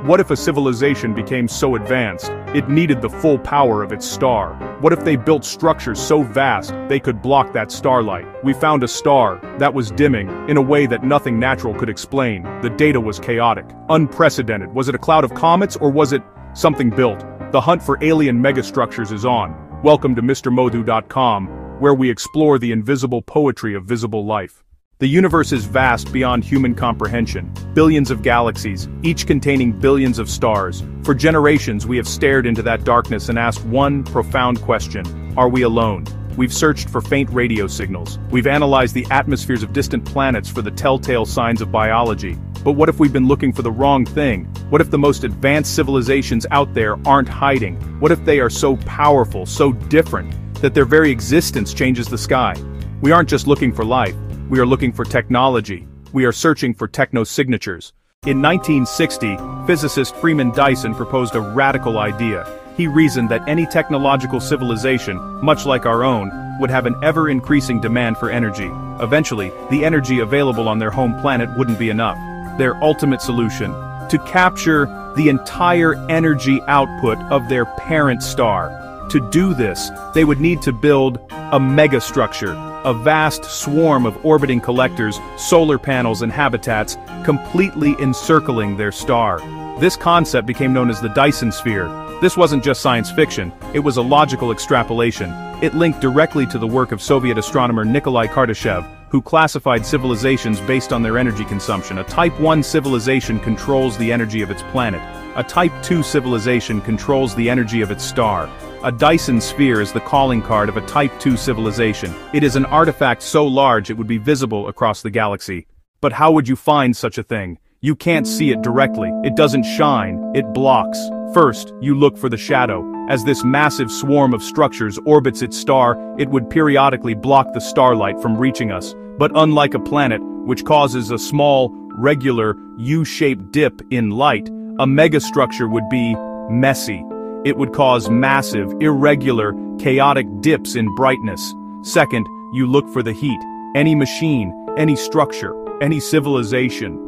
What if a civilization became so advanced, it needed the full power of its star? What if they built structures so vast, they could block that starlight? We found a star that was dimming in a way that nothing natural could explain. The data was chaotic, unprecedented. Was it a cloud of comets or was it something built? The hunt for alien megastructures is on. Welcome to 𝐌𝕣𝐌𝕠𝕕𝕙.com, where we explore the invisible poetry of visible life. The universe is vast beyond human comprehension. Billions of galaxies, each containing billions of stars. For generations we have stared into that darkness and asked one profound question: are we alone? We've searched for faint radio signals. We've analyzed the atmospheres of distant planets for the telltale signs of biology. But what if we've been looking for the wrong thing? What if the most advanced civilizations out there aren't hiding? What if they are so powerful, so different, that their very existence changes the sky? We aren't just looking for life. We are looking for technology. We are searching for technosignatures. In 1960, physicist Freeman Dyson proposed a radical idea. He reasoned that any technological civilization, much like our own, would have an ever-increasing demand for energy. Eventually, the energy available on their home planet wouldn't be enough. Their ultimate solution: to capture the entire energy output of their parent star. To do this, they would need to build a megastructure, a vast swarm of orbiting collectors, solar panels and habitats, completely encircling their star. This concept became known as the Dyson Sphere. This wasn't just science fiction, it was a logical extrapolation. It linked directly to the work of Soviet astronomer Nikolai Kardashev, who classified civilizations based on their energy consumption. A Type 1 civilization controls the energy of its planet. A Type 2 civilization controls the energy of its star. A Dyson Sphere is the calling card of a Type 2 civilization. It is an artifact so large it would be visible across the galaxy. But how would you find such a thing? You can't see it directly. It doesn't shine. It blocks. First, you look for the shadow. As this massive swarm of structures orbits its star, it would periodically block the starlight from reaching us. But unlike a planet, which causes a small, regular, U-shaped dip in light, a megastructure would be messy. It would cause massive, irregular, chaotic dips in brightness. Second, you look for the heat. Any machine, any structure, any civilization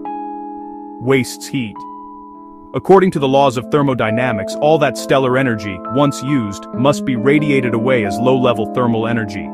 wastes heat. According to the laws of thermodynamics, all that stellar energy, once used, must be radiated away as low-level thermal energy.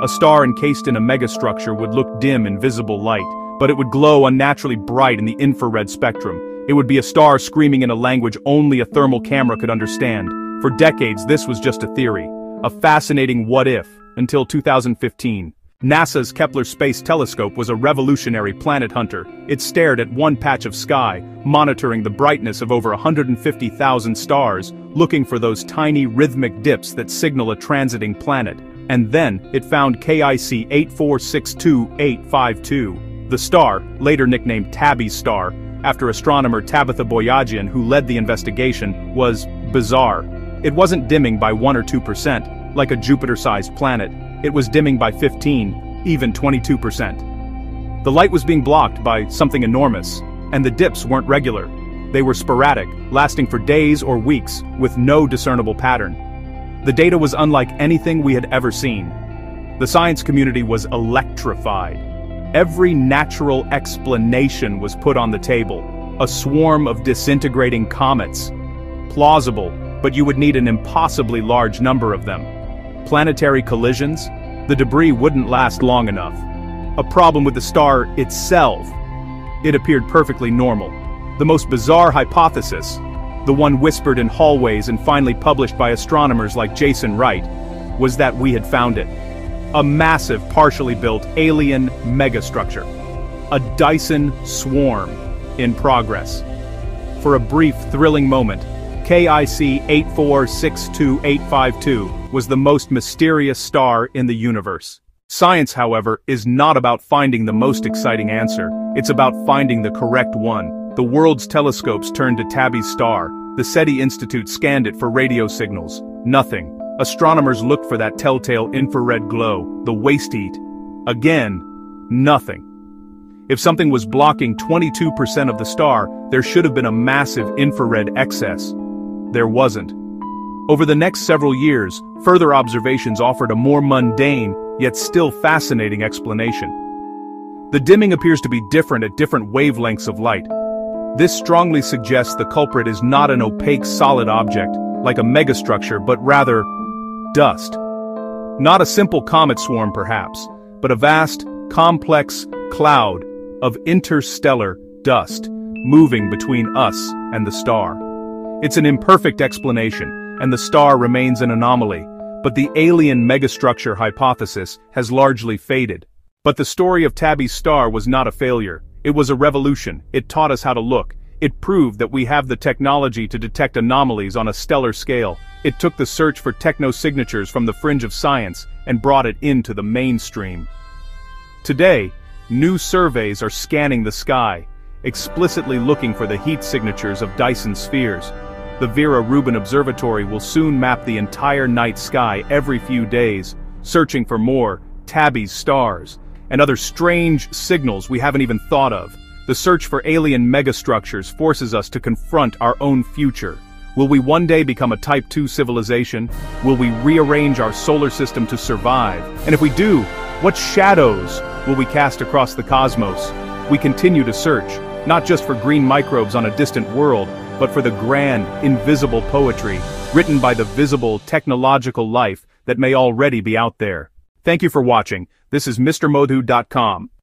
A star encased in a megastructure would look dim in visible light, but it would glow unnaturally bright in the infrared spectrum. It would be a star screaming in a language only a thermal camera could understand. For decades, this was just a theory, a fascinating what-if, until 2015. NASA's Kepler Space Telescope was a revolutionary planet hunter. It stared at one patch of sky, monitoring the brightness of over 150,000 stars, looking for those tiny rhythmic dips that signal a transiting planet. And then, it found KIC 8462852. The star, later nicknamed Tabby Star, after astronomer Tabitha Boyajian, who led the investigation, was bizarre. It wasn't dimming by 1 or 2%, like a Jupiter-sized planet. It was dimming by 15, even 22%. The light was being blocked by something enormous, and the dips weren't regular. They were sporadic, lasting for days or weeks, with no discernible pattern. The data was unlike anything we had ever seen. The science community was electrified. Every natural explanation was put on the table. A swarm of disintegrating comets. Plausible, but you would need an impossibly large number of them. Planetary collisions? The debris wouldn't last long enough. A problem with the star itself. It appeared perfectly normal. The most bizarre hypothesis, the one whispered in hallways and finally published by astronomers like Jason Wright, was that we had found it. A massive, partially built alien megastructure. A Dyson swarm in progress. For a brief, thrilling moment, KIC 8462852 was the most mysterious star in the universe. Science, however, is not about finding the most exciting answer. It's about finding the correct one. The world's telescopes turned to Tabby Star. The SETI Institute scanned it for radio signals. Nothing. Astronomers looked for that telltale infrared glow, the waste heat. Again, nothing. If something was blocking 22% of the star, there should have been a massive infrared excess. There wasn't. Over the next several years, further observations offered a more mundane, yet still fascinating explanation. The dimming appears to be different at different wavelengths of light. This strongly suggests the culprit is not an opaque solid object, like a megastructure, but rather dust. Not a simple comet swarm perhaps, but a vast, complex cloud of interstellar dust moving between us and the star. It's an imperfect explanation, and the star remains an anomaly, but the alien megastructure hypothesis has largely faded. But the story of Tabby Star was not a failure. It was a revolution. It taught us how to look. It proved that we have the technology to detect anomalies on a stellar scale. It took the search for technosignatures from the fringe of science and brought it into the mainstream. Today, new surveys are scanning the sky, explicitly looking for the heat signatures of Dyson spheres. The Vera-Rubin Observatory will soon map the entire night sky every few days, searching for more Tabby stars and other strange signals we haven't even thought of. The search for alien megastructures forces us to confront our own future. Will we one day become a Type 2 civilization? Will we rearrange our solar system to survive? And if we do, what shadows will we cast across the cosmos? We continue to search, not just for green microbes on a distant world, but for the grand, invisible poetry, written by the visible, technological life that may already be out there. Thank you for watching. This is MrModhu.com.